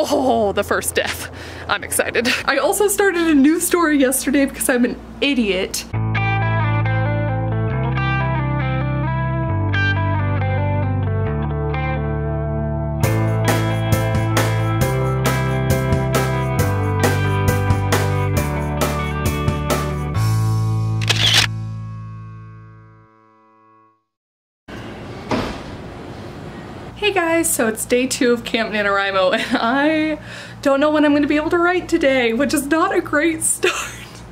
Oh, the first death. I'm excited. I also started a new story yesterday because I'm an idiot. Hey guys, so it's day 2 of Camp NaNoWriMo and I don't know when I'm going to be able to write today, which is not a great start.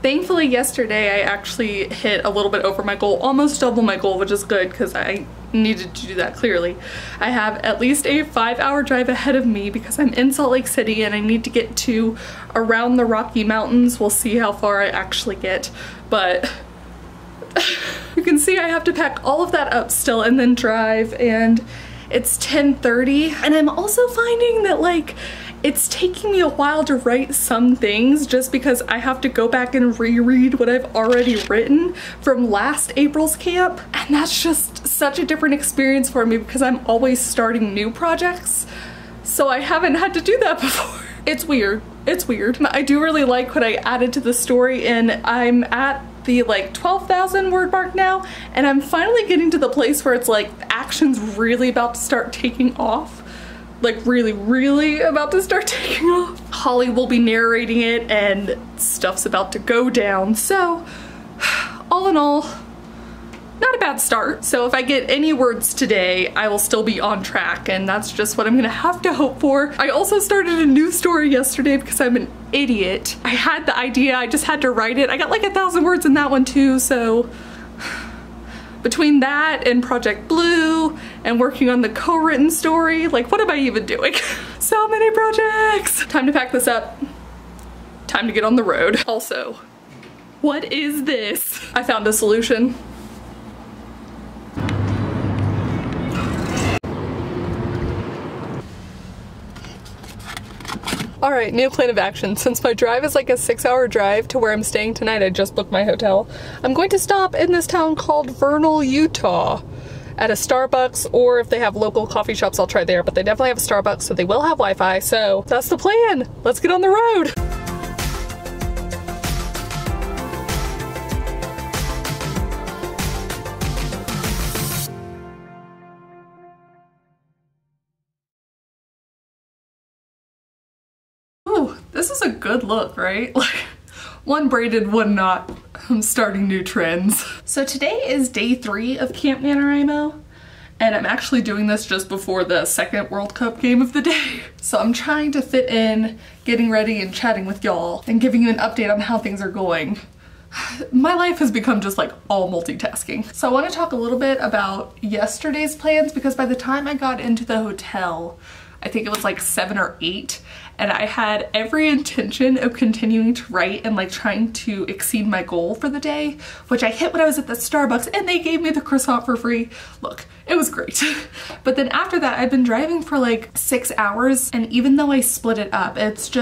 Thankfully yesterday I actually hit a little bit over my goal, almost double my goal, which is good because I needed to do that clearly. I have at least a 5-hour drive ahead of me because I'm in Salt Lake City and I need to get to around the Rocky Mountains. We'll see how far I actually get, but you can see I have to pack all of that up still and then drive, and it's 10:30, and I'm also finding that like it's taking me a while to write some things just because I have to go back and reread what I've already written from last April's camp, and that's just such a different experience for me because I'm always starting new projects, so I haven't had to do that before. It's weird. It's weird. I do really like what I added to the story, and I'm at the like 12,000 word mark now, and I'm finally getting to the place where it's like action's really about to start taking off. Like really about to start taking off. Holly will be narrating it and stuff's about to go down, so all in all, not a bad start. So if I get any words today, I will still be on track, and that's just what I'm gonna have to hope for. I also started a new story yesterday because I'm an idiot. I had the idea, I just had to write it. I got like 1,000 words in that one too, so between that and Project Blue and working on the co-written story, like what am I even doing? So many projects! Time to pack this up. Time to get on the road. Also, what is this? I found a solution. Alright, new plan of action. Since my drive is like a 6-hour drive to where I'm staying tonight, I just booked my hotel. I'm going to stop in this town called Vernal, Utah at a Starbucks, or if they have local coffee shops, I'll try there, but they definitely have a Starbucks, so they will have Wi-Fi, so that's the plan. Let's get on the road. This is a good look, right? Like, one braided, one not. I'm starting new trends. So today is day 3 of Camp NaNoWriMo, and I'm actually doing this just before the second World Cup game of the day. So I'm trying to fit in getting ready and chatting with y'all and giving you an update on how things are going. My life has become just like all multitasking. So I want to talk a little bit about yesterday's plans because by the time I got into the hotel, I think it was like 7 or 8, and I had every intention of continuing to write and like trying to exceed my goal for the day, which I hit when I was at the Starbucks and they gave me the croissant for free. Look, it was great. But then after that, I've been driving for like 6 hours, and even though I split it up, it's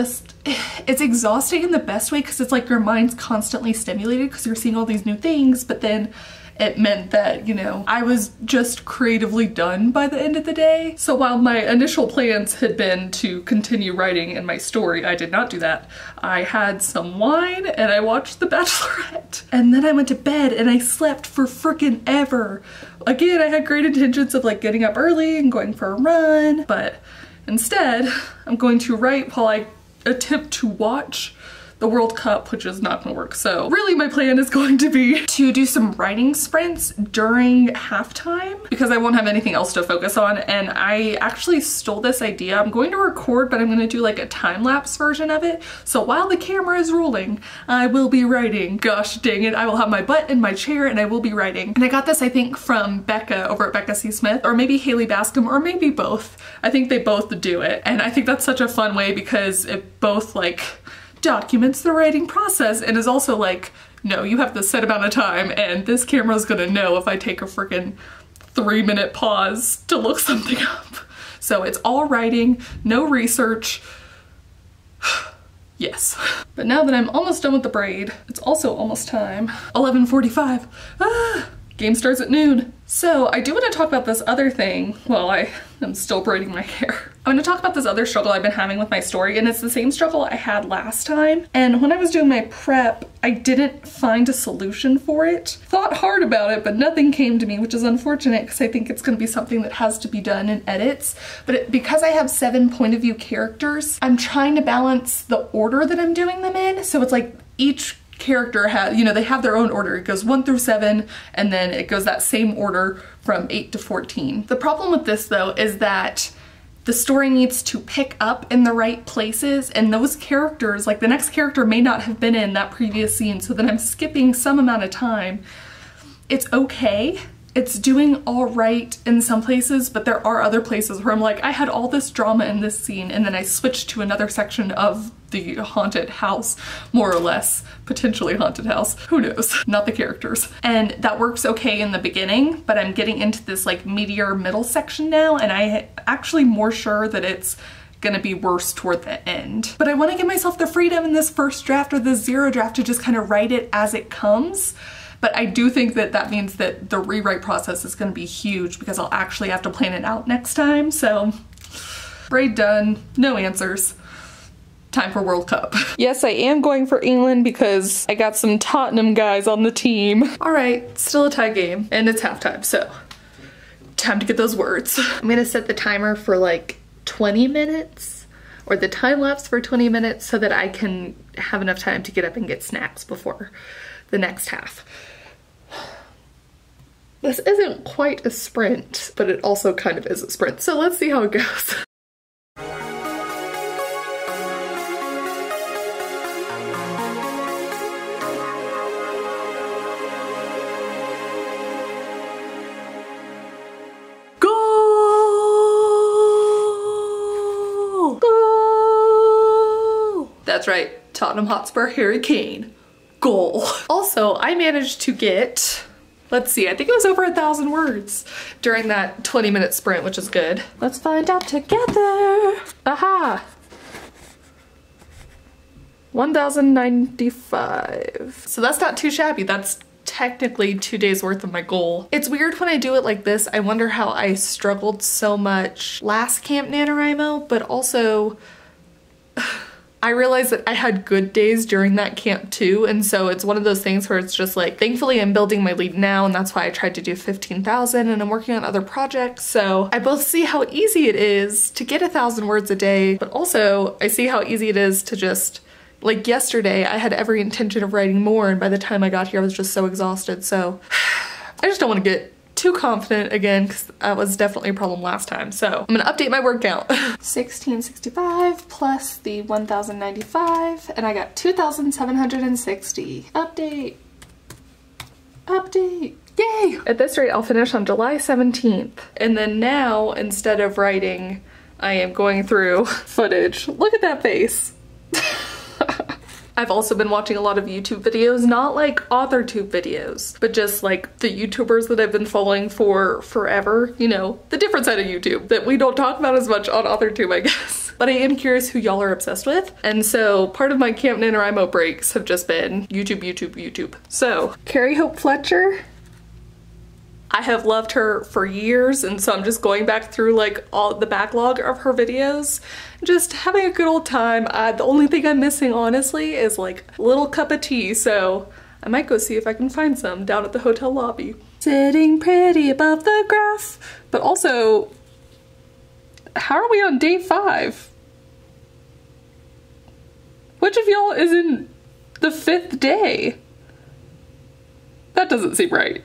exhausting in the best way because it's like your mind's constantly stimulated because you're seeing all these new things, but then it meant that, you know, I was just creatively done by the end of the day. So while my initial plans had been to continue writing in my story, I did not do that. I had some wine and I watched The Bachelorette. And then I went to bed and I slept for frickin' ever. Again, I had great intentions of like getting up early and going for a run, but instead I'm going to write while I attempt to watch the World Cup, which is not gonna work. So really my plan is going to be to do some writing sprints during halftime because I won't have anything else to focus on, and I actually stole this idea. I'm going to record, but I'm gonna do like a time-lapse version of it. So while the camera is rolling, I will be writing. Gosh dang it, I will have my butt in my chair and I will be writing. And I got this, I think, from Becca over at Becca C. Smith, or maybe Haley Bascom, or maybe both. I think they both do it. And I think that's such a fun way because it both like documents the writing process and is also like, no, you have this set amount of time and this camera's gonna know if I take a freaking 3-minute pause to look something up. So it's all writing, no research. Yes. But now that I'm almost done with the braid, it's also almost time. 11:45. Ah! Game starts at noon. So I do want to talk about this other thing while I am still braiding my hair. I'm going to talk about this other struggle I've been having with my story, and it's the same struggle I had last time. And when I was doing my prep, I didn't find a solution for it. Thought hard about it, but nothing came to me, which is unfortunate because I think it's going to be something that has to be done in edits. But because I have 7 point of view characters, I'm trying to balance the order that I'm doing them in. So it's like each character has, you know, they have their own order. It goes 1 through 7, and then it goes that same order from 8 to 14. The problem with this though is that the story needs to pick up in the right places, and those characters, like the next character may not have been in that previous scene, so then I'm skipping some amount of time. It's okay. It's doing all right in some places, but there are other places where I'm like, I had all this drama in this scene, and then I switched to another section of the haunted house, more or less, potentially haunted house, who knows, not the characters. And that works okay in the beginning, but I'm getting into this like meatier middle section now, and I actually more sure that it's gonna be worse toward the end. But I wanna give myself the freedom in this first draft or this zero draft to just kind of write it as it comes. But I do think that that means that the rewrite process is going to be huge because I'll actually have to plan it out next time. So, braid done, no answers. Time for World Cup. Yes, I am going for England because I got some Tottenham guys on the team. All right, still a tie game and it's halftime, so time to get those words. I'm gonna set the timer for like 20 minutes or the time lapse for 20 minutes so that I can have enough time to get up and get snacks before the next half. This isn't quite a sprint, but it also kind of is a sprint, so let's see how it goes. Goal! Goal! That's right, Tottenham Hotspur Harry Kane. Goal. Also, I managed to get, let's see, I think it was over 1,000 words during that 20-minute sprint, which is good. Let's find out together. Aha! 1,095. So that's not too shabby. That's technically 2 days worth of my goal. It's weird when I do it like this. I wonder how I struggled so much last Camp NaNoWriMo, but also I realized that I had good days during that camp too, and so it's one of those things where it's just like, thankfully I'm building my lead now, and that's why I tried to do 15,000, and I'm working on other projects, so I both see how easy it is to get 1,000 words a day, but also I see how easy it is to just, like yesterday, I had every intention of writing more, and by the time I got here I was just so exhausted, so I just don't want to get too confident again because that was definitely a problem last time. So I'm gonna update my word count. 1665 plus the 1095 and I got 2760. Update. Update. Yay! At this rate I'll finish on July 17th. And then now instead of writing I am going through footage. Look at that face. I've also been watching a lot of YouTube videos, not like authortube videos, but just like the YouTubers that I've been following for forever, you know, the different side of YouTube that we don't talk about as much on authortube, I guess. But I am curious who y'all are obsessed with. And so part of my Camp NaNoWriMo breaks have just been YouTube, YouTube, YouTube. So Carrie Hope Fletcher, I have loved her for years, and so I'm just going back through like all the backlog of her videos, just having a good old time. The only thing I'm missing honestly is like a little cup of tea, so I might go see if I can find some down at the hotel lobby. Sitting pretty above the graph, but also, how are we on day 5? Which of y'all is in the 5th day? That doesn't seem right.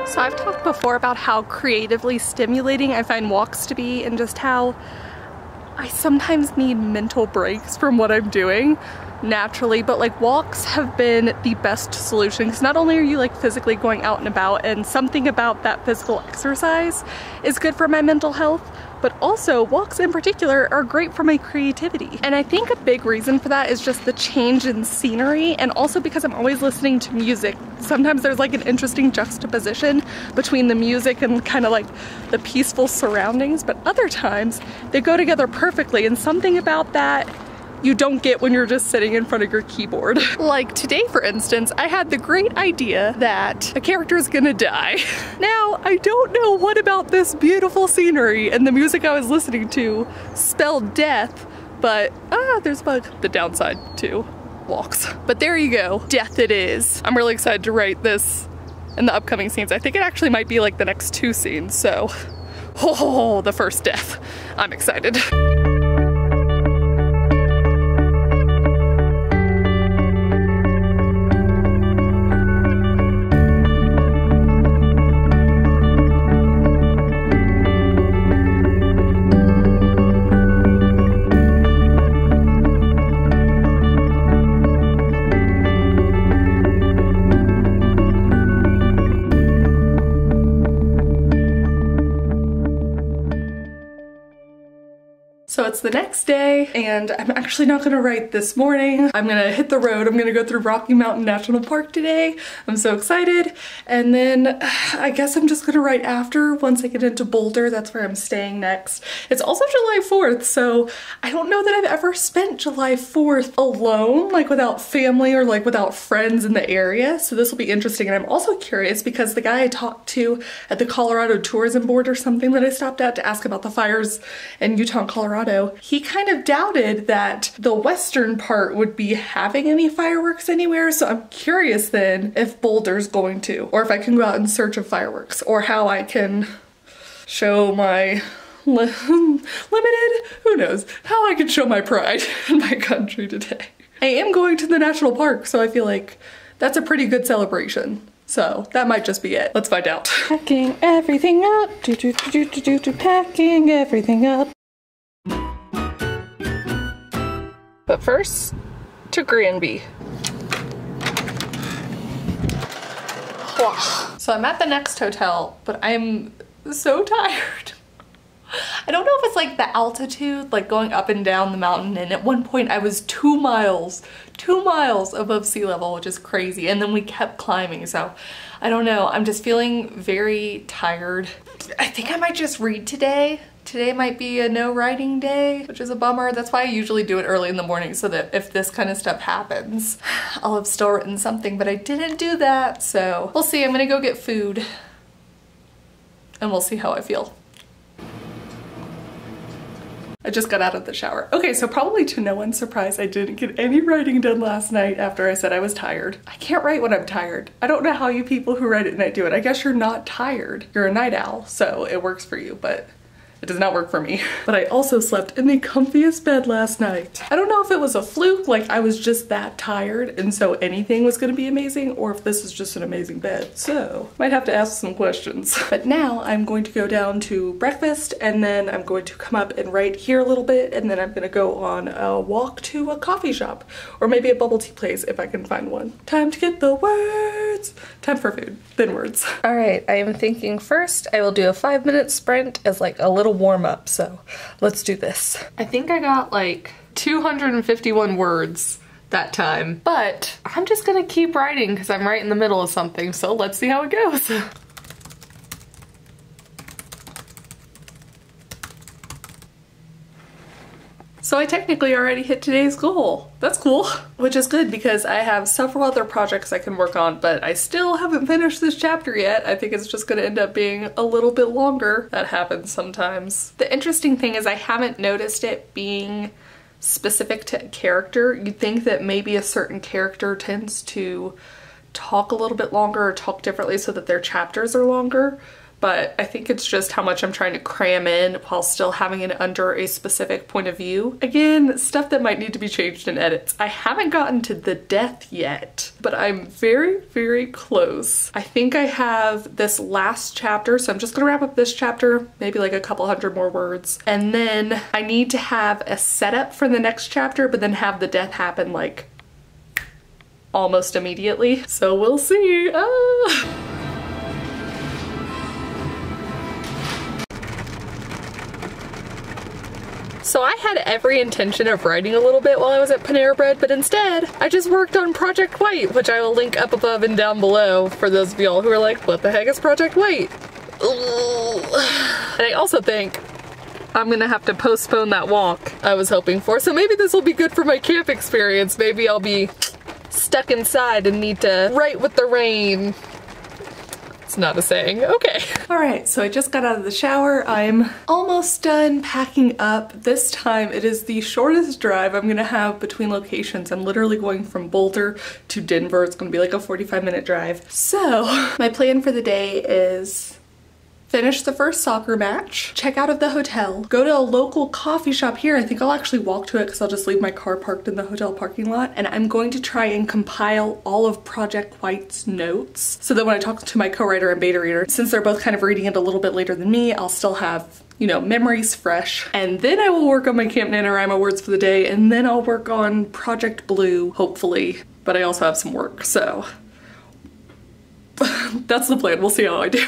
So I've talked before about how creatively stimulating I find walks to be, and just how I sometimes need mental breaks from what I'm doing. naturally, but like walks have been the best solution because not only are you like physically going out and about, and something about that physical exercise is good for my mental health, but also walks in particular are great for my creativity. And I think a big reason for that is just the change in scenery, and also because I'm always listening to music. Sometimes there's like an interesting juxtaposition between the music and kind of like the peaceful surroundings, but other times they go together perfectly, and something about that you don't get when you're just sitting in front of your keyboard. Like today, for instance, I had the great idea that a character is gonna die. Now, I don't know what about this beautiful scenery and the music I was listening to spelled death, but there's the downside to walks. But there you go, death it is. I'm really excited to write this in the upcoming scenes. I think it actually might be like the next 2 scenes, so the first death. I'm excited. So it's the next day, and I'm actually not gonna write this morning. I'm gonna hit the road. I'm gonna go through Rocky Mountain National Park today. I'm so excited. And then I guess I'm just gonna write after, once I get into Boulder. That's where I'm staying next. It's also July 4th, so I don't know that I've ever spent July 4th alone, like without family or like without friends in the area. So this will be interesting. And I'm also curious because the guy I talked to at the Colorado Tourism Board or something that I stopped at to ask about the fires in Utah and Colorado, he kind of doubted that the western part would be having any fireworks anywhere. So I'm curious then if Boulder's going to, or if I can go out in search of fireworks, or how I can show my limited, who knows, how I can show my pride in my country today. I am going to the national park, so I feel like that's a pretty good celebration. So that might just be it. Let's find out. Packing everything up, packing everything up. But first, to Granby. So I'm at the next hotel, but I'm so tired. I don't know if it's like the altitude, like going up and down the mountain, and at one point I was 2 miles above sea level, which is crazy, and then we kept climbing, so I don't know. I'm just feeling very tired. I think I might just read today. Today might be a no writing day, which is a bummer. That's why I usually do it early in the morning, so that if this kind of stuff happens, I'll have still written something, but I didn't do that, so we'll see. I'm gonna go get food and we'll see how I feel. I just got out of the shower. Okay, so probably to no one's surprise, I didn't get any writing done last night after I said I was tired. I can't write when I'm tired. I don't know how you people who write at night do it. I guess you're not tired. You're a night owl, so it works for you, but it does not work for me. But I also slept in the comfiest bed last night. I don't know if it was a fluke, like I was just that tired and so anything was gonna be amazing, or if this is just an amazing bed. So, might have to ask some questions. But now I'm going to go down to breakfast, and then I'm going to come up and write here a little bit, and then I'm gonna go on a walk to a coffee shop, or maybe a bubble tea place if I can find one. Time to get the words. Time for food, then words. All right, I am thinking first I will do a 5-minute sprint as like a little warm up, so let's do this. I think I got like 251 words that time, but I'm just gonna keep writing because I'm right in the middle of something, so let's see how it goes. So I technically already hit today's goal. That's cool. Which is good because I have several other projects I can work on, but I still haven't finished this chapter yet. I think it's just gonna end up being a little bit longer. That happens sometimes. The interesting thing is I haven't noticed it being specific to a character. You'd think that maybe a certain character tends to talk a little bit longer or talk differently so that their chapters are longer. But I think it's just how much I'm trying to cram in while still having it under a specific point of view. Again, stuff that might need to be changed in edits. I haven't gotten to the death yet, but I'm very, very close. I think I have this last chapter, so I'm just gonna wrap up this chapter, maybe like a couple hundred more words. And then I need to have a setup for the next chapter, but then have the death happen like almost immediately. So we'll see. So I had every intention of writing a little bit while I was at Panera Bread, but instead I just worked on Project White, which I will link up above and down below for those of y'all who are like, what the heck is Project White? And I also think I'm gonna have to postpone that walk I was hoping for, so maybe this will be good for my camp experience. Maybe I'll be stuck inside and need to write with the rain. It's not a saying. Okay. All right, so I just got out of the shower. I'm almost done packing up. This time it is the shortest drive I'm gonna have between locations. I'm literally going from Boulder to Denver. It's gonna be like a 45-minute drive. So my plan for the day is finish the first soccer match, check out of the hotel, go to a local coffee shop here. I think I'll actually walk to it because I'll just leave my car parked in the hotel parking lot. And I'm going to try and compile all of Project White's notes so that when I talk to my co-writer and beta reader, since they're both kind of reading it a little bit later than me, I'll still have, you know, memories fresh. And then I will work on my Camp NaNoWriMo words for the day, and then I'll work on Project Blue, hopefully. But I also have some work, so that's the plan. We'll see how I do.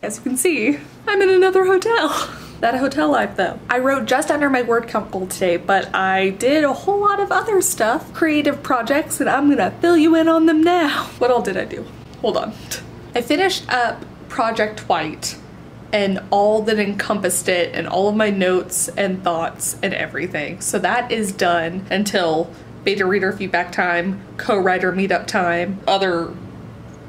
As you can see, I'm in another hotel. That hotel life though. I wrote just under my word count goal today, but I did a whole lot of other stuff, creative projects, and I'm gonna fill you in on them now. What all did I do? Hold on. I finished up Project White and all that encompassed it and all of my notes and thoughts and everything. So that is done until beta reader feedback time, co-writer meetup time, other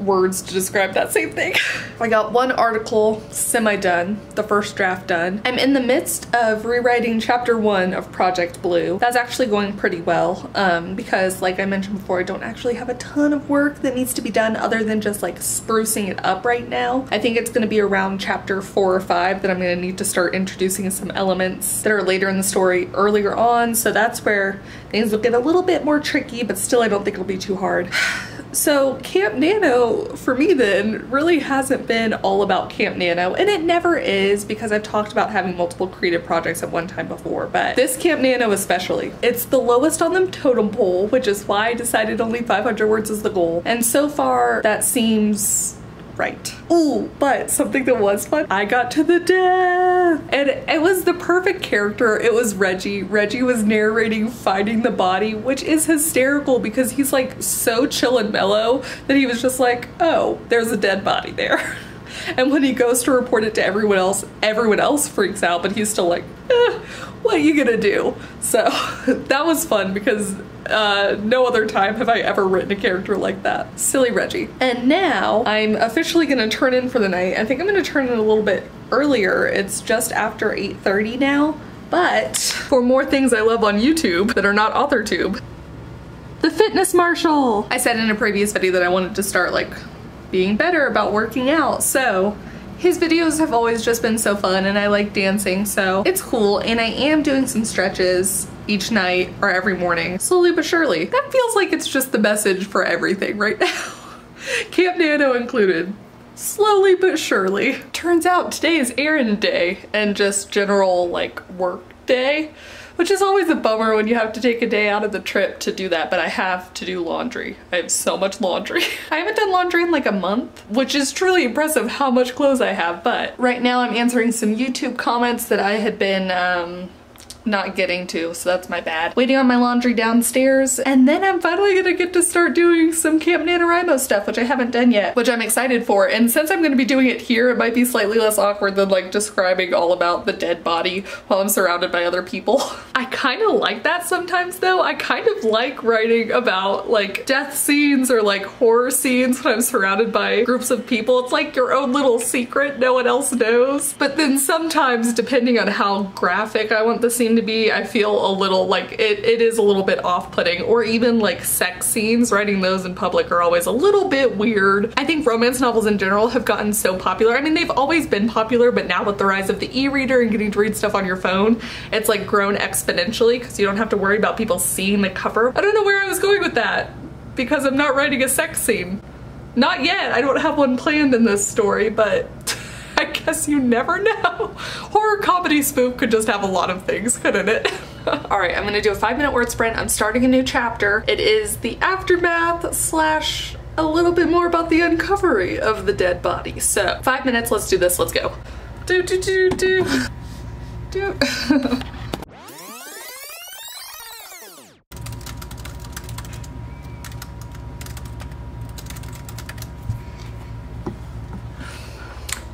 words to describe that same thing. I got one article semi-done, the first draft done. I'm in the midst of rewriting chapter 1 of Project Blue. That's actually going pretty well because like I mentioned before, I don't actually have a ton of work that needs to be done other than just like sprucing it up right now. I think it's going to be around chapter 4 or 5 that I'm going to need to start introducing some elements that are later in the story earlier on. So that's where things will get a little bit more tricky, but still I don't think it'll be too hard. So Camp Nano for me then really hasn't been all about Camp Nano, and it never is because I've talked about having multiple creative projects at one time before, but this Camp Nano especially, it's the lowest on the totem pole, which is why I decided only 500 words is the goal, and so far that seems right. Ooh, but something that was fun, I got to the death, and it was the perfect character. It was Reggie. Reggie was narrating finding the body, which is hysterical because he's like so chill and mellow that he was just like, oh, there's a dead body there. And when he goes to report it to everyone else freaks out, but he's still like, what are you gonna do? So that was fun because no other time have I ever written a character like that. Silly Reggie. And now I'm officially gonna turn in for the night. I think I'm gonna turn in a little bit earlier. It's just after 8:30 now, but for more things I love on YouTube that are not authortube. The fitness marshal! I said in a previous video that I wanted to start like being better about working out, so his videos have always just been so fun and I like dancing, so it's cool. And I am doing some stretches each night or every morning, slowly but surely. That feels like it's just the message for everything right now. Camp Nano included. Slowly but surely. Turns out today is errand day and just general like work day, which is always a bummer when you have to take a day out of the trip to do that, but I have to do laundry. I have so much laundry. I haven't done laundry in like a month, which is truly impressive how much clothes I have, but right now I'm answering some YouTube comments that I had been not getting to, so that's my bad. Waiting on my laundry downstairs, and then I'm finally gonna get to start doing some Camp NaNoWriMo stuff, which I haven't done yet, which I'm excited for. And since I'm gonna be doing it here, it might be slightly less awkward than like describing all about the dead body while I'm surrounded by other people. I kind of like that sometimes though. I kind of like writing about like death scenes or like horror scenes when I'm surrounded by groups of people. It's like your own little secret no one else knows. But then sometimes, depending on how graphic I want the scene to be, I feel a little like it is a little bit off-putting. Or even like sex scenes, writing those in public are always a little bit weird. I think romance novels in general have gotten so popular. I mean, they've always been popular, but now with the rise of the e-reader and getting to read stuff on your phone, it's like grown exponentially because you don't have to worry about people seeing the cover. I don't know where I was going with that because I'm not writing a sex scene. Not yet. I don't have one planned in this story, but I guess you never know. Horror comedy spoof could just have a lot of things, couldn't it? All right, I'm gonna do a 5-minute word sprint. I'm starting a new chapter. It is the aftermath slash a little bit more about the uncovery of the dead body. So 5 minutes, let's do this, let's go. Do.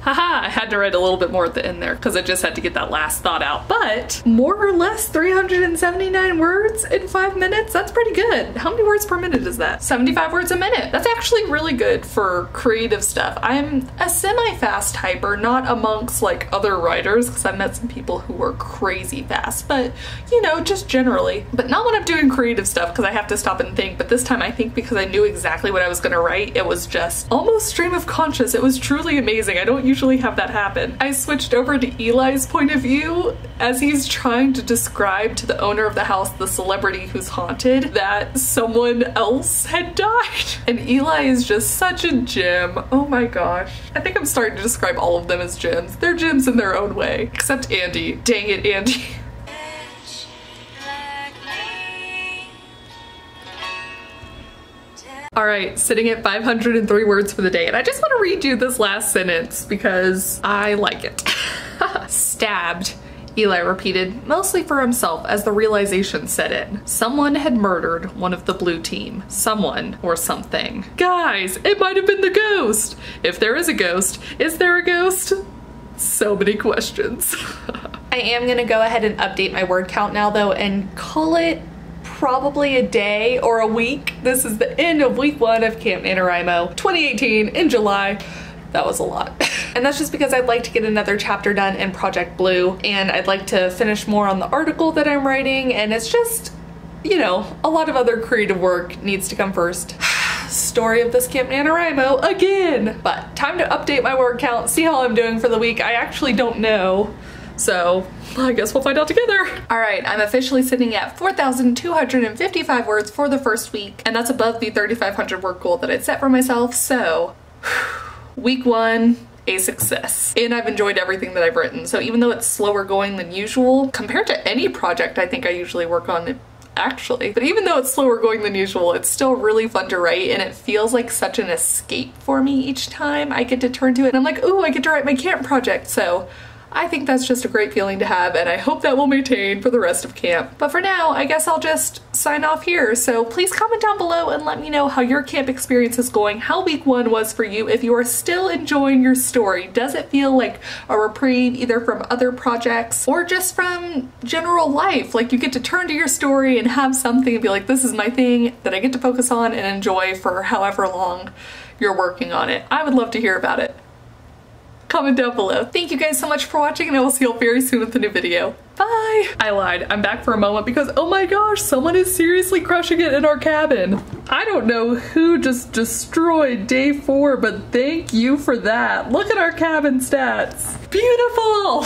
Haha, I had to write a little bit more at the end there because I just had to get that last thought out. But more or less 379 words in 5 minutes, that's pretty good. How many words per minute is that? 75 words a minute. That's actually really good for creative stuff. I'm a semi-fast typer, not amongst like other writers because I've met some people who were crazy fast, but you know, just generally. But not when I'm doing creative stuff because I have to stop and think. But this time I think because I knew exactly what I was gonna write, it was just almost stream of conscious. It was truly amazing. I don't usually have that happen. I switched over to Eli's point of view as he's trying to describe to the owner of the house, the celebrity who's haunted, that someone else had died. And Eli is just such a gem. Oh my gosh. I think I'm starting to describe all of them as gems. They're gems in their own way. Except Andy. Dang it, Andy. All right, sitting at 503 words for the day, and I just want to read you this last sentence because I like it. Stabbed, Eli repeated, mostly for himself as the realization set in. Someone had murdered one of the blue team. Someone or something. Guys, it might have been the ghost. If there is a ghost, is there a ghost? So many questions. I am gonna go ahead and update my word count now though and call it probably a day or a week. This is the end of week 1 of Camp NaNoWriMo 2018 in July. That was a lot. And that's just because I'd like to get another chapter done in Project Blue, and I'd like to finish more on the article that I'm writing, and it's just, you know, a lot of other creative work needs to come first. Story of this Camp NaNoWriMo again! But time to update my word count, see how I'm doing for the week. I actually don't know. So I guess we'll find out together. All right, I'm officially sitting at 4,255 words for the first week, and that's above the 3,500 word goal that I'd set for myself. So week 1, a success. And I've enjoyed everything that I've written. So even though it's slower going than usual, compared to any project I think I usually work on, actually. But even though it's slower going than usual, it's still really fun to write, and it feels like such an escape for me each time I get to turn to it. And I'm like, ooh, I get to write my camp project. So I think that's just a great feeling to have, and I hope that will maintain for the rest of camp. But for now, I guess I'll just sign off here. So please comment down below and let me know how your camp experience is going, how week 1 was for you, if you are still enjoying your story. Does it feel like a reprieve either from other projects or just from general life? Like you get to turn to your story and have something and be like, this is my thing that I get to focus on and enjoy for however long you're working on it. I would love to hear about it. Comment down below. Thank you guys so much for watching, and I will see you all very soon with a new video. Bye! I lied. I'm back for a moment because, oh my gosh, someone is seriously crushing it in our cabin. I don't know who just destroyed day 4, but thank you for that. Look at our cabin stats. Beautiful!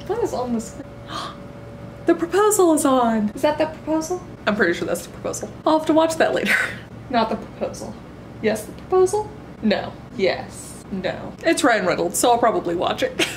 What is on the screen? The proposal is on. Is that the proposal? I'm pretty sure that's the proposal. I'll have to watch that later. Not the proposal. Yes, the proposal? No. Yes. No. It's Ryan Reynolds, so I'll probably watch it.